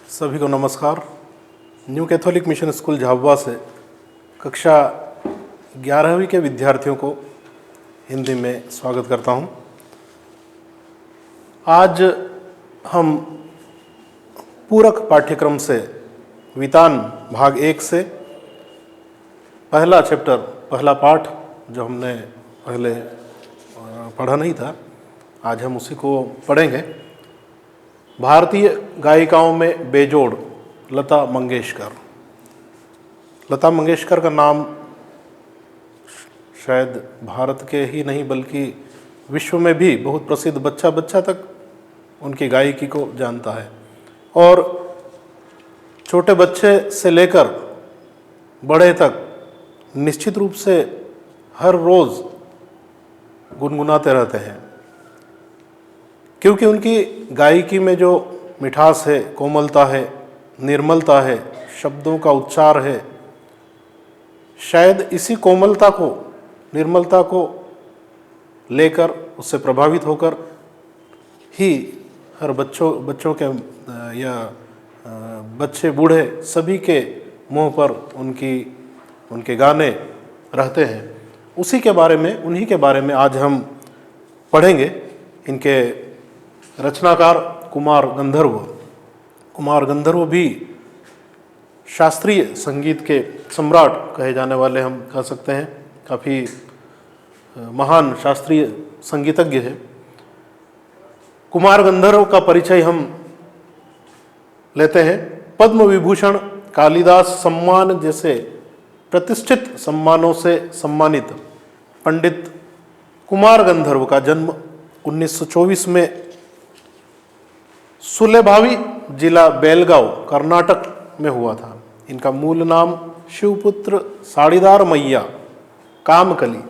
सभी को नमस्कार। New Catholic mission school Jhabua से कक्षा 11वीं के विद्यार्थियों को हिंदी में स्वागत करता हूं। आज हम पूरक पाठ्यक्रम से वितान भाग 1 से पहला चैप्टर, पहला पाठ जो हमने पहले पढ़ा नहीं था, आज हम उसी को पढ़ेंगे। भारतीय गायिकाओं में बेजोड़ लता मंगेशकर। लता मंगेशकर का नाम शायद भारत के ही नहीं बल्कि विश्व में भी बहुत प्रसिद्ध, बच्चा बच्चा तक उनकी गायकी को जानता है और छोटे बच्चे से लेकर बड़े तक निश्चित रूप से हर रोज़ गुनगुनाते रहते हैं, क्योंकि उनकी गायकी में जो मिठास है, कोमलता है, निर्मलता है, शब्दों का उच्चार है, शायद इसी कोमलता को, निर्मलता को लेकर, उससे प्रभावित होकर ही हर बच्चों के या बच्चे बूढ़े सभी के मुंह पर उनके गाने रहते हैं। उन्हीं के बारे में आज हम पढ़ेंगे। इनके रचनाकार कुमार गंधर्व भी शास्त्रीय संगीत के सम्राट कहे जाने वाले, हम कह सकते हैं, काफ़ी महान शास्त्रीय संगीतज्ञ है। कुमार गंधर्व का परिचय हम लेते हैं। पद्म विभूषण, कालिदास सम्मान जैसे प्रतिष्ठित सम्मानों से सम्मानित पंडित कुमार गंधर्व का जन्म 1924 में सुलेभावी जिला बेलगांव, कर्नाटक में हुआ था। इनका मूल नाम शिवपुत्र साड़ीदार मैया कामकली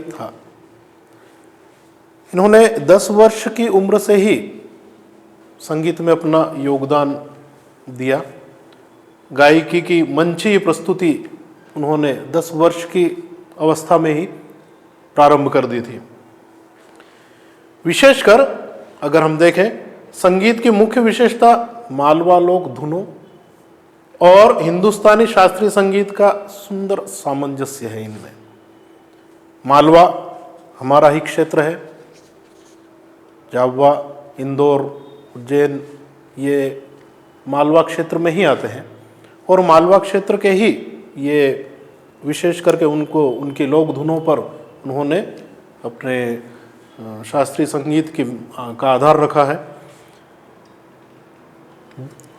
था। इन्होंने 10 वर्ष की उम्र से ही संगीत में अपना योगदान दिया। गायकी की मंचीय प्रस्तुति उन्होंने 10 वर्ष की अवस्था में ही प्रारंभ कर दी थी। विशेषकर अगर हम देखें, संगीत की मुख्य विशेषता मालवा लोक धुनों और हिंदुस्तानी शास्त्रीय संगीत का सुंदर सामंजस्य है। इनमें मालवा हमारा ही क्षेत्र है। झाबुआ, इंदौर, उज्जैन ये मालवा क्षेत्र में ही आते हैं और मालवा क्षेत्र के ही ये विशेष करके उनकी लोक धुनों पर उन्होंने अपने शास्त्रीय संगीत का आधार रखा है।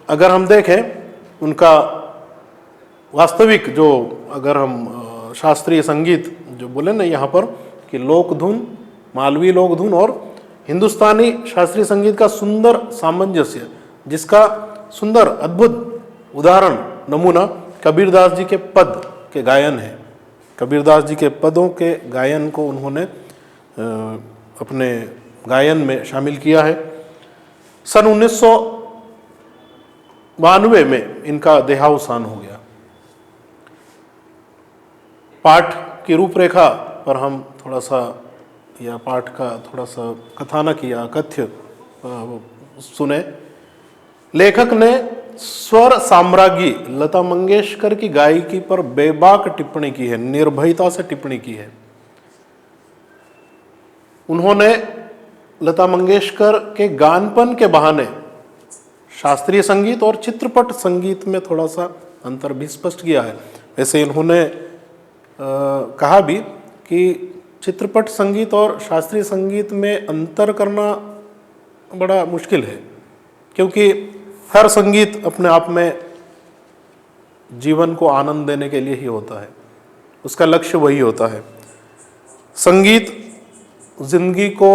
अगर हम देखें उनका वास्तविक जो, अगर हम शास्त्रीय संगीत जो बोले ना यहाँ पर कि लोक धुन, मालवी लोक धुन और हिंदुस्तानी शास्त्रीय संगीत का सुंदर सामंजस्य, जिसका सुंदर अद्भुत उदाहरण, नमूना कबीरदास जी के पद के गायन है। कबीरदास जी के पदों के गायन को उन्होंने अपने गायन में शामिल किया है। सन 1992 में इनका देहावसान हो गया। पाठ की रूपरेखा पर हम थोड़ा सा, या पाठ का थोड़ा सा कथानक या कथ्य सुने। लेखक ने स्वर साम्राज्ञी लता मंगेशकर की गायकी पर बेबाक टिप्पणी की है, निर्भयता से टिप्पणी की है। उन्होंने लता मंगेशकर के गानपन के बहाने शास्त्रीय संगीत और चित्रपट संगीत में थोड़ा सा अंतर भी स्पष्ट किया है। वैसे इन्होंने कहा भी कि चित्रपट संगीत और शास्त्रीय संगीत में अंतर करना बड़ा मुश्किल है, क्योंकि हर संगीत अपने आप में जीवन को आनंद देने के लिए ही होता है, उसका लक्ष्य वही होता है। संगीत जिंदगी को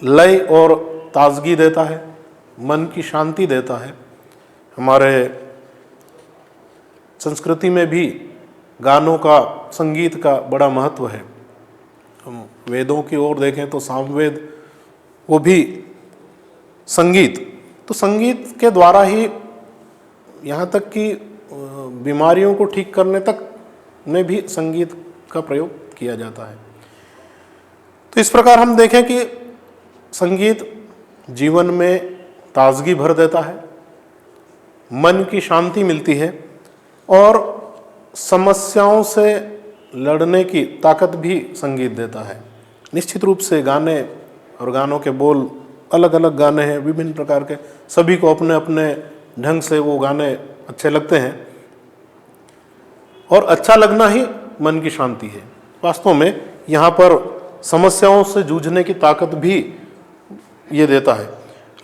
लय और ताजगी देता है, मन की शांति देता है। हमारे संस्कृति में भी गानों का, संगीत का बड़ा महत्व है। हम वेदों की ओर देखें तो सामवेद, वो भी संगीत, तो संगीत के द्वारा ही यहाँ तक कि बीमारियों को ठीक करने तक में भी संगीत का प्रयोग किया जाता है। तो इस प्रकार हम देखें कि संगीत जीवन में ताजगी भर देता है, मन की शांति मिलती है और समस्याओं से लड़ने की ताकत भी संगीत देता है। निश्चित रूप से गाने और गानों के बोल अलग अलग गाने हैं, विभिन्न प्रकार के, सभी को अपने अपने ढंग से वो गाने अच्छे लगते हैं और अच्छा लगना ही मन की शांति है। वास्तव में यहाँ पर समस्याओं से जूझने की ताकत भी ये देता है।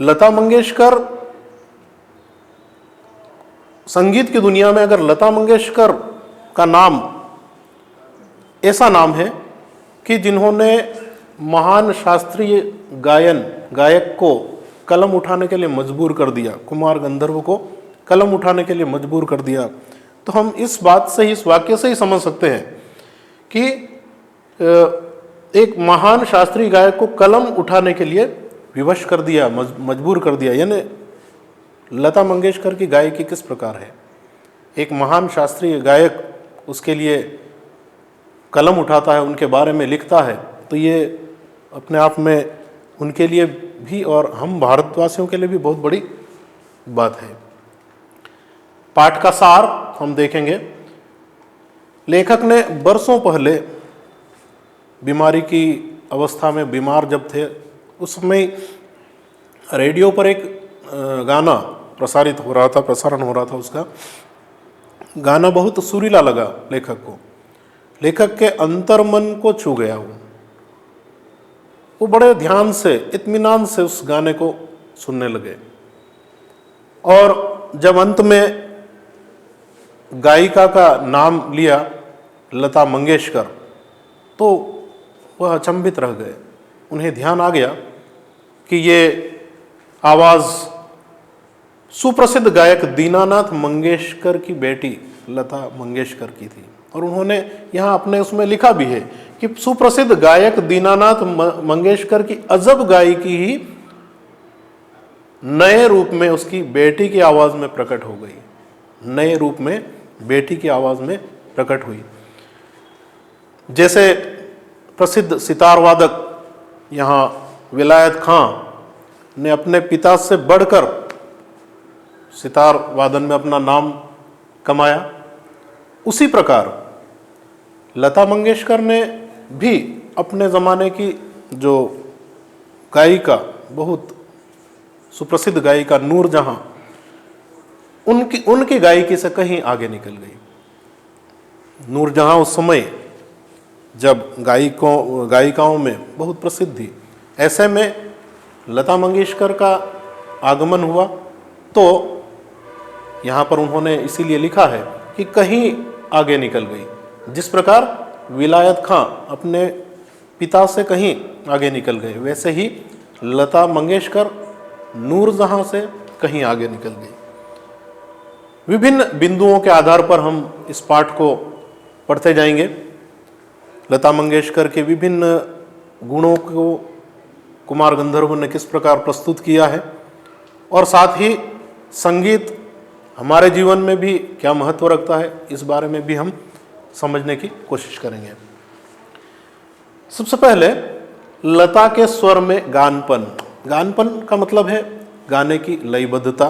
लता मंगेशकर, संगीत की दुनिया में अगर लता मंगेशकर का नाम ऐसा नाम है कि जिन्होंने महान शास्त्रीय गायक को कलम उठाने के लिए मजबूर कर दिया, कुमार गंधर्व को कलम उठाने के लिए मजबूर कर दिया, तो हम इस बात से, इस वाक्य से ही समझ सकते हैं कि एक महान शास्त्रीय गायक को कलम उठाने के लिए विवश कर दिया, मजबूर कर दिया। यानी लता मंगेशकर की गायकी किस प्रकार है। एक महान शास्त्रीय गायक उसके लिए कलम उठाता है, उनके बारे में लिखता है, तो ये अपने आप में उनके लिए भी और हम भारतवासियों के लिए भी बहुत बड़ी बात है। पाठ का सार हम देखेंगे। लेखक ने बरसों पहले बीमारी की अवस्था में, बीमार जब थे, उस समय रेडियो पर एक गाना प्रसारण हो रहा था। उसका गाना बहुत सुरीला लगा लेखक को, लेखक के अंतर्मन को छू गया। वो बड़े ध्यान से, इत्मीनान से उस गाने को सुनने लगे और जब अंत में गायिका का नाम लिया लता मंगेशकर, तो वह अचंभित रह गए। उन्हें ध्यान आ गया कि ये आवाज़ सुप्रसिद्ध गायक दीनानाथ मंगेशकर की बेटी लता मंगेशकर की थी। और उन्होंने यहाँ अपने उसमें लिखा भी है कि सुप्रसिद्ध गायक दीनानाथ मंगेशकर की अजब गायकी ही नए रूप में उसकी बेटी की आवाज़ में प्रकट हो गई, नए रूप में बेटी की आवाज़ में प्रकट हुई। जैसे प्रसिद्ध सितार वादक यहाँ विलायत खां ने अपने पिता से बढ़कर सितार वादन में अपना नाम कमाया, उसी प्रकार लता मंगेशकर ने भी अपने ज़माने की जो गायिका, बहुत सुप्रसिद्ध गायिका नूरजहां, उनकी गायकी से कहीं आगे निकल गई। नूरजहां उस समय जब गायिकाओं में बहुत प्रसिद्ध थी, ऐसे में लता मंगेशकर का आगमन हुआ, तो यहाँ पर उन्होंने इसीलिए लिखा है कि कहीं आगे निकल गई। जिस प्रकार विलायत खां अपने पिता से कहीं आगे निकल गए, वैसे ही लता मंगेशकर नूरजहां से कहीं आगे निकल गई। विभिन्न बिंदुओं के आधार पर हम इस पाठ को पढ़ते जाएंगे। लता मंगेशकर के विभिन्न गुणों को कुमार गंधर्व ने किस प्रकार प्रस्तुत किया है, और साथ ही संगीत हमारे जीवन में भी क्या महत्व रखता है, इस बारे में भी हम समझने की कोशिश करेंगे। सबसे पहले लता के स्वर में गानपन। गानपन का मतलब है गाने की लयबद्धता,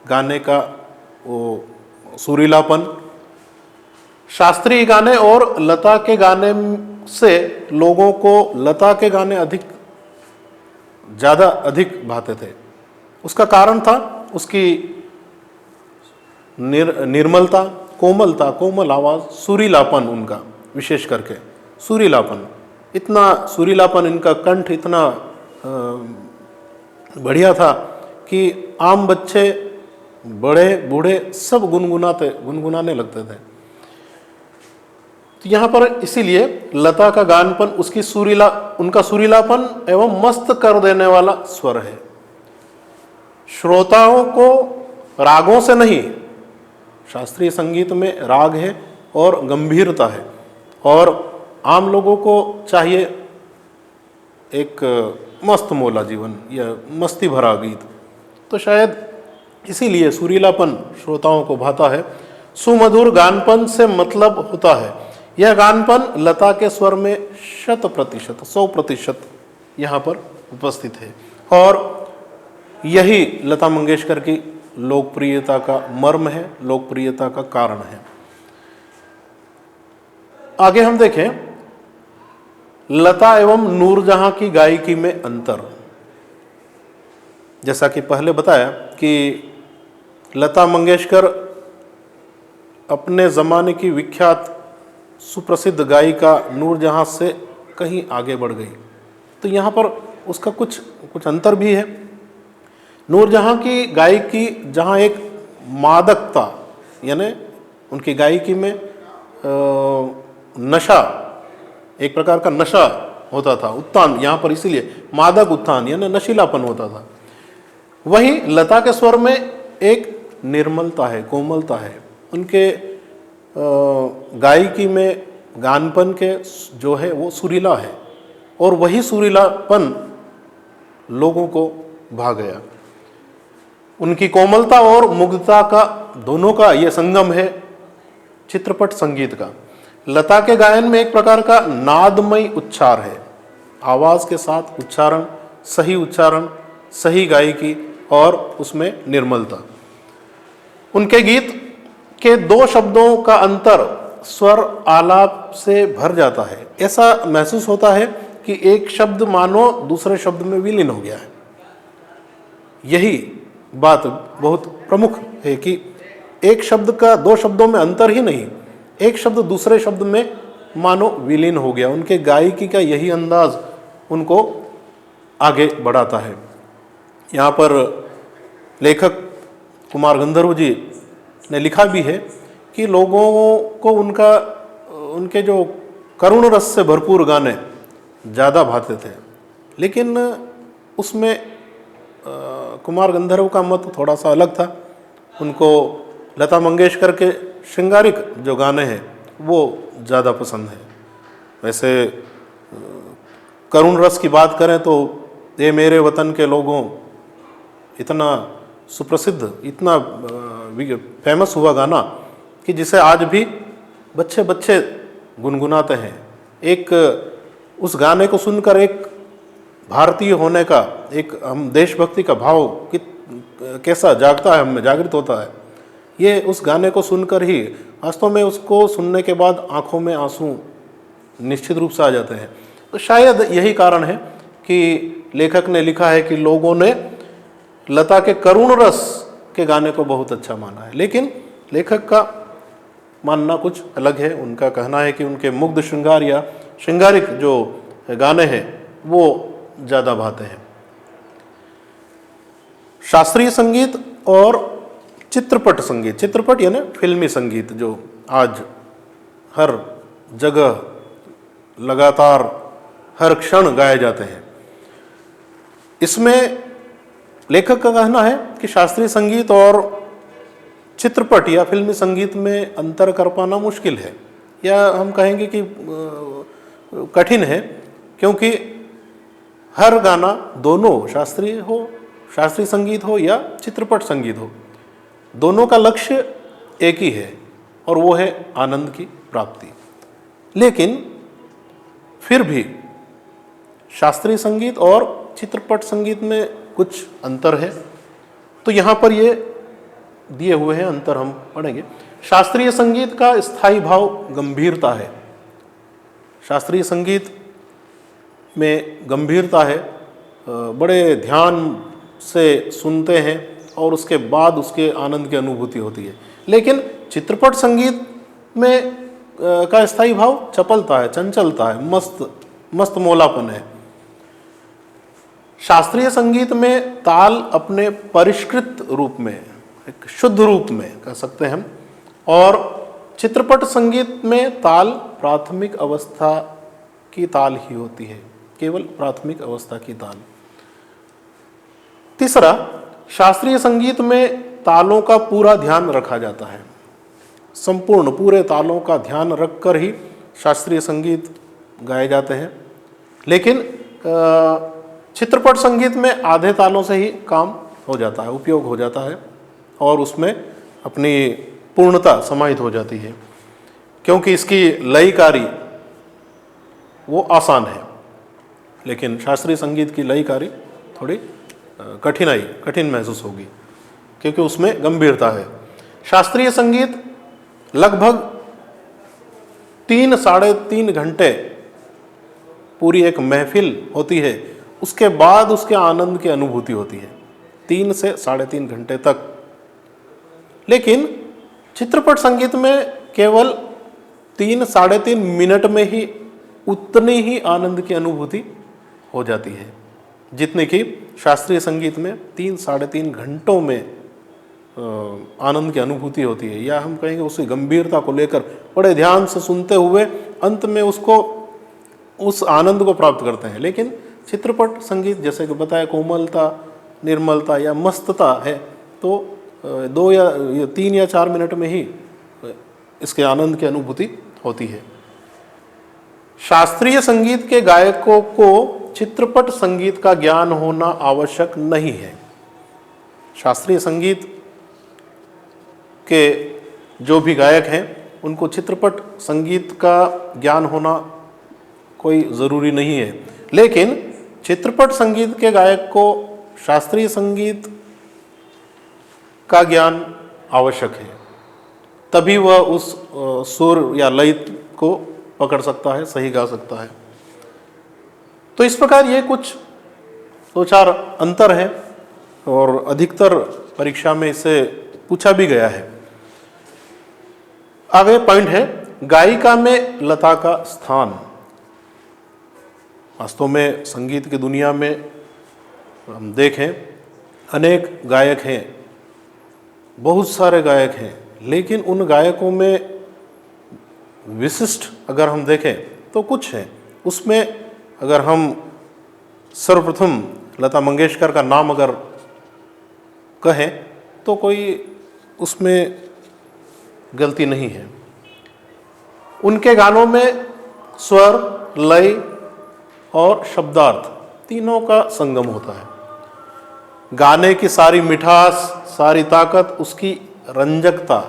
गाने का वो सुरीलापन। शास्त्रीय गाने और लता के गाने से लोगों को लता के गाने अधिक भाते थे। उसका कारण था उसकी निर्मलता, कोमलता, कोमल आवाज़, सुरीलापन, उनका विशेष करके सुरीलापन, इतना सुरीलापन, इनका कंठ इतना बढ़िया था कि आम बच्चे, बड़े बूढ़े सब गुनगुनाने लगते थे। तो यहाँ पर इसीलिए लता का गानपन उनका सुरीलापन एवं मस्त कर देने वाला स्वर है। श्रोताओं को रागों से नहीं, शास्त्रीय संगीत में राग है और गंभीरता है, और आम लोगों को चाहिए एक मस्त मौला जीवन या मस्ती भरा गीत। तो शायद इसीलिए सुरीलापन श्रोताओं को भाता है। सुमधुर गानपन से मतलब होता है यह गानपन लता के स्वर में 100% यहाँ पर उपस्थित है। और यही लता मंगेशकर की लोकप्रियता का मर्म है, लोकप्रियता का कारण है। आगे हम देखें लता एवं नूरजहां की गायकी में अंतर। जैसा कि पहले बताया कि लता मंगेशकर अपने ज़माने की विख्यात सुप्रसिद्ध गायिका नूरजहां से कहीं आगे बढ़ गई, तो यहाँ पर उसका कुछ अंतर भी है। नूरजहां की गायकी जहाँ एक मादकता, यानी उनकी गायकी में नशा, एक प्रकार का नशा होता था, उत्तान, यहाँ पर इसीलिए मादक उत्तान यानी नशीलापन होता था। वहीं लता के स्वर में एक निर्मलता है, कोमलता है। उनके गायकी में गानपन के जो है वो सुरीला है, और वही सुरीलापन लोगों को भा गया। उनकी कोमलता और मुग्धता का, दोनों का ये संगम है चित्रपट संगीत का। लता के गायन में एक प्रकार का नादमय उच्चार है, आवाज के साथ उच्चारण, सही गायकी और उसमें निर्मलता। उनके गीत के दो शब्दों का अंतर स्वर आलाप से भर जाता है। ऐसा महसूस होता है कि एक शब्द मानो दूसरे शब्द में विलीन हो गया है। यही बात बहुत प्रमुख है कि एक शब्द का दो शब्दों में अंतर ही नहीं, एक शब्द दूसरे शब्द में मानो विलीन हो गया। उनके गायकी का यही अंदाज उनको आगे बढ़ाता है। यहाँ पर लेखक कुमार गंधर्व जी ने लिखा भी है कि लोगों को उनके जो करुण रस से भरपूर गाने ज़्यादा भाते थे, लेकिन उसमें कुमार गंधर्व का मत थोड़ा सा अलग था। उनको लता मंगेशकर के श्रृंगारिक जो गाने हैं वो ज़्यादा पसंद है। वैसे करुण रस की बात करें तो ये मेरे वतन के लोगों इतना सुप्रसिद्ध, इतना फेमस हुआ गाना कि जिसे आज भी बच्चे बच्चे गुनगुनाते हैं। एक उस गाने को सुनकर एक भारतीय होने का, एक हम देशभक्ति का भाव कैसा जागता है, हमें जागृत होता है। ये उस गाने को सुनकर ही वास्तव में उसको सुनने के बाद आंखों में आंसू निश्चित रूप से आ जाते हैं। तो शायद यही कारण है कि लेखक ने लिखा है कि लोगों ने लता के करुण रस के गाने को बहुत अच्छा माना है, लेकिन लेखक का मानना कुछ अलग है। उनका कहना है कि उनके मुग्ध श्रृंगार या श्रृंगारिक जो गाने हैं वो ज़्यादा भाते हैं। शास्त्रीय संगीत और चित्रपट संगीत, चित्रपट यानी फिल्मी संगीत जो आज हर जगह लगातार हर क्षण गाए जाते हैं, इसमें लेखक का कहना है कि शास्त्रीय संगीत और चित्रपट या फिल्मी संगीत में अंतर कर पाना मुश्किल है, या हम कहेंगे कि कठिन है, क्योंकि हर गाना दोनों शास्त्रीय संगीत हो या चित्रपट संगीत हो, दोनों का लक्ष्य एक ही है और वो है आनंद की प्राप्ति। लेकिन फिर भी शास्त्रीय संगीत और चित्रपट संगीत में कुछ अंतर है, तो यहाँ पर ये दिए हुए हैं अंतर, हम पढ़ेंगे। शास्त्रीय संगीत का स्थायी भाव गंभीरता है। शास्त्रीय संगीत में गंभीरता है, बड़े ध्यान से सुनते हैं और उसके बाद उसके आनंद की अनुभूति होती है। लेकिन चित्रपट संगीत में का स्थायी भाव चपलता है, चंचलता है, मस्त मौलापन है। शास्त्रीय संगीत में ताल अपने परिष्कृत रूप में, एक शुद्ध रूप में कह सकते हैं हम, और चित्रपट संगीत में ताल प्राथमिक अवस्था की ताल ही होती है, केवल प्राथमिक अवस्था की ताल। तीसरा, शास्त्रीय संगीत में तालों का पूरा ध्यान रखा जाता है। संपूर्ण पूरे तालों का ध्यान रखकर ही शास्त्रीय संगीत गाए जाते हैं। लेकिन चित्रपट संगीत में आधे तालों से ही काम हो जाता है, उपयोग हो जाता है, और उसमें अपनी पूर्णता समाहित हो जाती है, क्योंकि इसकी लयकारी वो आसान है। लेकिन शास्त्रीय संगीत की लयकारी थोड़ी कठिन महसूस होगी, क्योंकि उसमें गंभीरता है। शास्त्रीय संगीत लगभग 3 साढ़े 3 घंटे पूरी एक महफिल होती है, उसके बाद उसके आनंद की अनुभूति होती है 3 से साढ़े 3 घंटे तक। लेकिन चित्रपट संगीत में केवल 3 साढ़े 3 मिनट में ही उतनी ही आनंद की अनुभूति हो जाती है जितनी कि शास्त्रीय संगीत में 3 साढ़े 3 घंटों में आनंद की अनुभूति होती है, या हम कहेंगे उसकी गंभीरता को लेकर बड़े ध्यान से सुनते हुए अंत में उस आनंद को प्राप्त करते हैं। लेकिन चित्रपट संगीत जैसे कि बताया कोमलता, निर्मलता या मस्तता है, तो 2 या 3 या 4 मिनट में ही इसके आनंद की अनुभूति होती है। शास्त्रीय संगीत के गायकों को चित्रपट संगीत का ज्ञान होना आवश्यक नहीं है। शास्त्रीय संगीत के जो भी गायक हैं उनको चित्रपट संगीत का ज्ञान होना कोई ज़रूरी नहीं है, लेकिन चित्रपट संगीत के गायक को शास्त्रीय संगीत का ज्ञान आवश्यक है, तभी वह उस सुर या लय को पकड़ सकता है, सही गा सकता है। तो इस प्रकार ये कुछ 2-4 अंतर हैं और अधिकतर परीक्षा में इसे पूछा भी गया है। आगे पॉइंट है गायिका में लता का स्थान। वास्तव में संगीत की दुनिया में हम देखें अनेक गायक हैं, बहुत सारे गायक हैं, लेकिन उन गायकों में विशिष्ट अगर हम देखें तो कुछ है। उसमें अगर हम सर्वप्रथम लता मंगेशकर का नाम अगर कहें तो कोई उसमें गलती नहीं है। उनके गानों में स्वर, लय और शब्दार्थ तीनों का संगम होता है। गाने की सारी मिठास, सारी ताकत, उसकी रंजकता,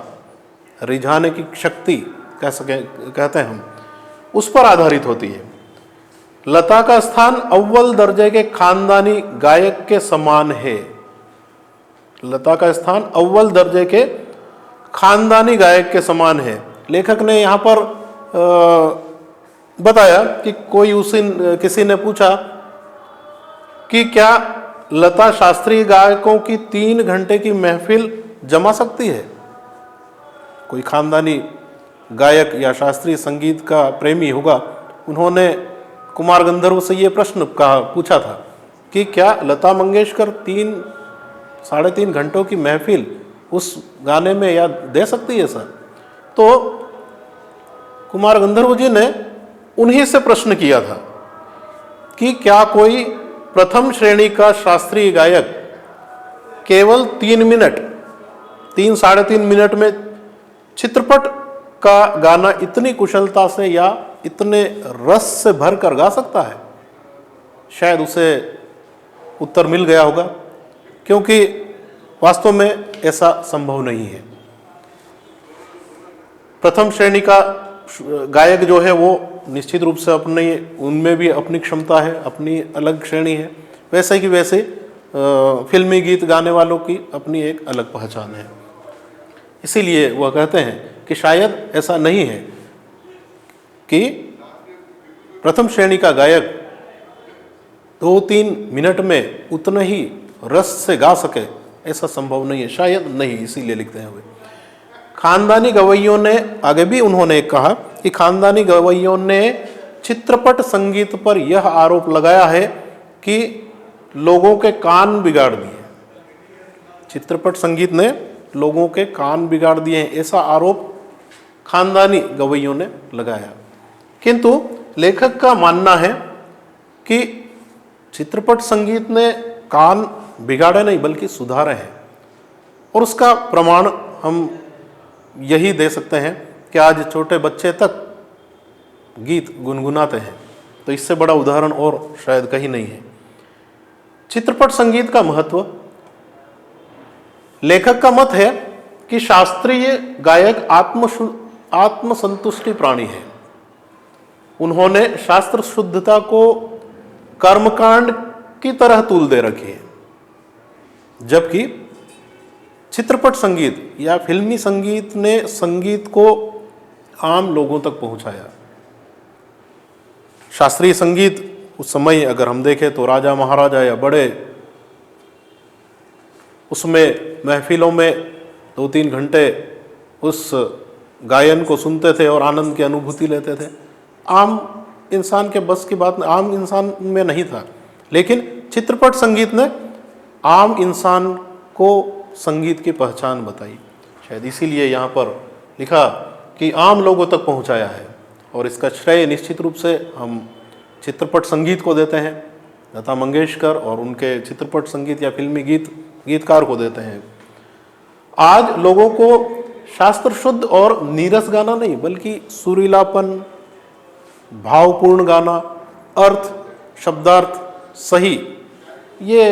रिझाने की शक्ति कहते हैं हम, उस पर आधारित होती है। लता का स्थान अव्वल दर्जे के खानदानी गायक के समान है। लता का स्थान अव्वल दर्जे के खानदानी गायक के समान है। लेखक ने यहाँ पर बताया कि किसी ने पूछा कि क्या लता शास्त्रीय गायकों की 3 घंटे की महफिल जमा सकती है। कोई खानदानी गायक या शास्त्रीय संगीत का प्रेमी होगा, उन्होंने कुमार गंधर्व से ये प्रश्न पूछा था कि क्या लता मंगेशकर 3 साढ़े 3 घंटों की महफिल उस गाने में या दे सकती है सर। तो कुमार गंधर्व जी ने उन्हीं से प्रश्न किया था कि क्या कोई प्रथम श्रेणी का शास्त्रीय गायक केवल 3 साढ़े 3 मिनट में चित्रपट का गाना इतनी कुशलता से या इतने रस से भर कर गा सकता है। शायद उसे उत्तर मिल गया होगा, क्योंकि वास्तव में ऐसा संभव नहीं है। प्रथम श्रेणी का गायक जो है वो निश्चित रूप से उनमें भी अपनी क्षमता है, अपनी अलग श्रेणी है। वैसे कि वैसे फिल्मी गीत गाने वालों की अपनी एक अलग पहचान है। इसीलिए वह कहते हैं कि शायद ऐसा नहीं है कि प्रथम श्रेणी का गायक 2-3 मिनट में उतना ही रस से गा सके, ऐसा संभव नहीं है, शायद नहीं, इसीलिए लिखते हैं वे। खानदानी गवैयों ने आगे भी उन्होंने कहा कि खानदानी गवैयों ने चित्रपट संगीत पर यह आरोप लगाया है कि लोगों के कान बिगाड़ दिए। चित्रपट संगीत ने लोगों के कान बिगाड़ दिए हैं, ऐसा आरोप खानदानी गवैयों ने लगाया। किंतु लेखक का मानना है कि चित्रपट संगीत ने कान बिगाड़े नहीं बल्कि सुधारे हैं, और उसका प्रमाण हम यही दे सकते हैं कि आज छोटे बच्चे तक गीत गुनगुनाते हैं। तो इससे बड़ा उदाहरण और शायद कहीं नहीं है। चित्रपट संगीत का महत्व, लेखक का मत है कि शास्त्रीय गायक आत्मसंतुष्टि प्राणी है। उन्होंने शास्त्र शुद्धता को कर्मकांड की तरह तूल दे रखी है। जबकि चित्रपट संगीत या फिल्मी संगीत ने संगीत को आम लोगों तक पहुंचाया। शास्त्रीय संगीत उस समय अगर हम देखें तो राजा महाराजा या बड़े उसमें महफिलों में 2-3 घंटे उस गायन को सुनते थे और आनंद की अनुभूति लेते थे। आम इंसान के बस की बात आम इंसान में नहीं था, लेकिन चित्रपट संगीत ने आम इंसान को संगीत की पहचान बताई। शायद इसीलिए यहाँ पर लिखा कि आम लोगों तक पहुँचाया है, और इसका श्रेय निश्चित रूप से हम चित्रपट संगीत को देते हैं, लता मंगेशकर और उनके चित्रपट संगीत या फिल्मी गीतकार को देते हैं। आज लोगों को शास्त्र शुद्ध और नीरस गाना नहीं, बल्कि सुरीलापन, भावपूर्ण गाना, अर्थ, शब्दार्थ सही, ये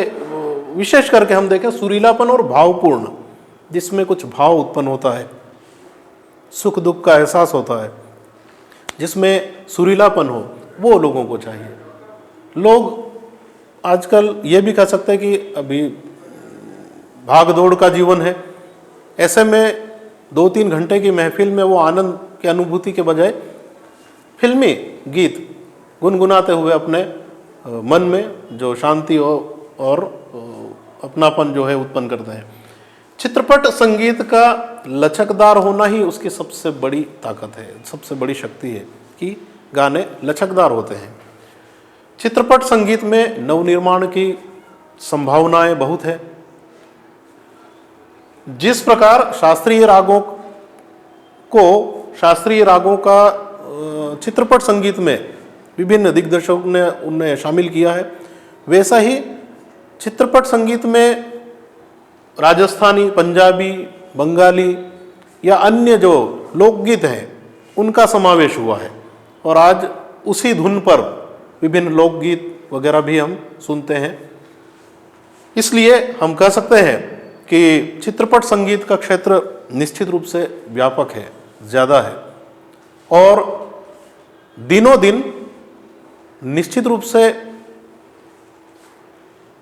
विशेष करके हम देखें सुरीलापन और भावपूर्ण, जिसमें कुछ भाव उत्पन्न होता है, सुख दुख का एहसास होता है, जिसमें सुरीलापन हो, वो लोगों को चाहिए। लोग आजकल ये भी कह सकते हैं कि अभी भाग दौड़ का जीवन है, ऐसे में 2-3 घंटे की महफिल में वो आनंद की अनुभूति के बजाय फिल्मी गीत गुनगुनाते हुए अपने मन में जो शांति और अपनापन जो है उत्पन्न करते हैं। चित्रपट संगीत का लचकदार होना ही उसकी सबसे बड़ी ताकत है, सबसे बड़ी शक्ति है कि गाने लचकदार होते हैं। चित्रपट संगीत में नवनिर्माण की संभावनाएं बहुत है। जिस प्रकार शास्त्रीय रागों का चित्रपट संगीत में विभिन्न दिग्दर्शकों ने उन्हें शामिल किया है, वैसा ही चित्रपट संगीत में राजस्थानी, पंजाबी, बंगाली या अन्य जो लोकगीत हैं उनका समावेश हुआ है, और आज उसी धुन पर विभिन्न लोकगीत वगैरह भी हम सुनते हैं। इसलिए हम कह सकते हैं कि चित्रपट संगीत का क्षेत्र निश्चित रूप से व्यापक है, ज़्यादा है, और दिनों दिन निश्चित रूप से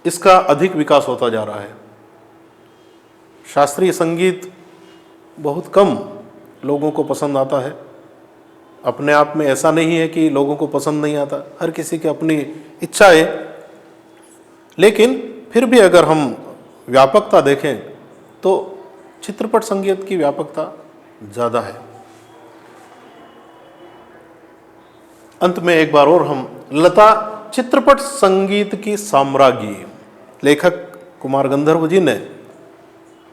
इसका अधिक विकास होता जा रहा है। शास्त्रीय संगीत बहुत कम लोगों को पसंद आता है। अपने आप में ऐसा नहीं है कि लोगों को पसंद नहीं आता, हर किसी की अपनी इच्छा है, लेकिन फिर भी अगर हम व्यापकता देखें तो चित्रपट संगीत की व्यापकता ज़्यादा है। अंत में एक बार और हम लता चित्रपट संगीत की साम्राज्ञी, लेखक कुमार गंधर्व जी ने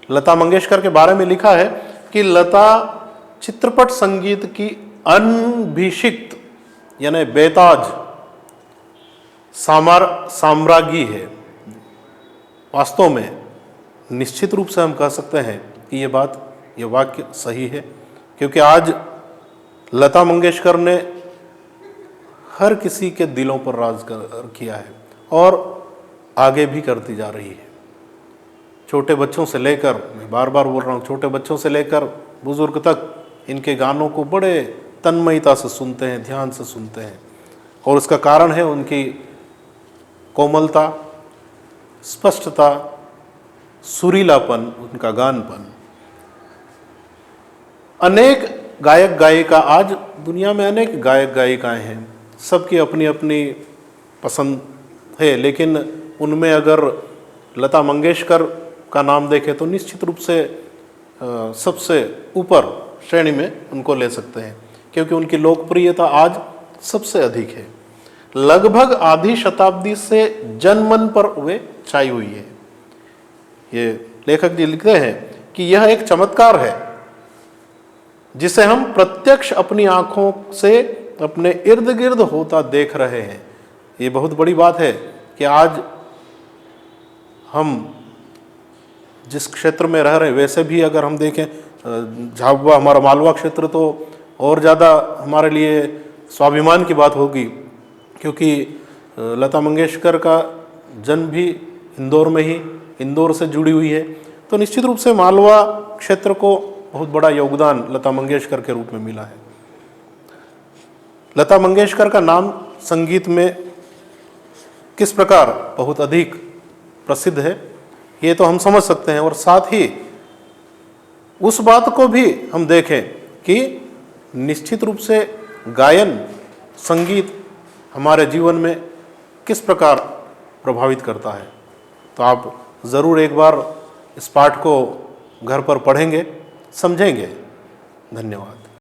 लता मंगेशकर के बारे में लिखा है कि लता चित्रपट संगीत की अनभिषिक्त यानी बेताज साम्राज्ञी है। वास्तव में निश्चित रूप से हम कह सकते हैं कि ये वाक्य सही है, क्योंकि आज लता मंगेशकर ने हर किसी के दिलों पर राज किया है और आगे भी करती जा रही है। छोटे बच्चों से लेकर, मैं बार बार बोल रहा हूँ, छोटे बच्चों से लेकर बुजुर्ग तक इनके गानों को बड़े तन्मयता से सुनते हैं, ध्यान से सुनते हैं, और उसका कारण है उनकी कोमलता, स्पष्टता, सुरीलापन, उनका गानपन। अनेक गायक गायिका, आज दुनिया में अनेक गायक गायिकाएं हैं, सबकी अपनी अपनी पसंद है, लेकिन उनमें अगर लता मंगेशकर का नाम देखें तो निश्चित रूप से सबसे ऊपर श्रेणी में उनको ले सकते हैं, क्योंकि उनकी लोकप्रियता आज सबसे अधिक है। लगभग आधी शताब्दी से जनमन पर वे छाई हुई है। ये लेखक जी लिखते हैं कि यह एक चमत्कार है जिसे हम प्रत्यक्ष अपनी आंखों से अपने इर्द गिर्द होता देख रहे हैं। ये बहुत बड़ी बात है कि आज हम जिस क्षेत्र में रह रहे हैं, वैसे भी अगर हम देखें, झाबुआ हमारा मालवा क्षेत्र तो और ज़्यादा हमारे लिए स्वाभिमान की बात होगी, क्योंकि लता मंगेशकर का जन्म भी इंदौर में ही, इंदौर से जुड़ी हुई है। तो निश्चित रूप से मालवा क्षेत्र को बहुत बड़ा योगदान लता मंगेशकर के रूप में मिला है। लता मंगेशकर का नाम संगीत में किस प्रकार बहुत अधिक प्रसिद्ध है, ये तो हम समझ सकते हैं, और साथ ही उस बात को भी हम देखें कि निश्चित रूप से गायन, संगीत हमारे जीवन में किस प्रकार प्रभावित करता है। तो आप ज़रूर एक बार इस पाठ को घर पर पढ़ेंगे, समझेंगे। धन्यवाद।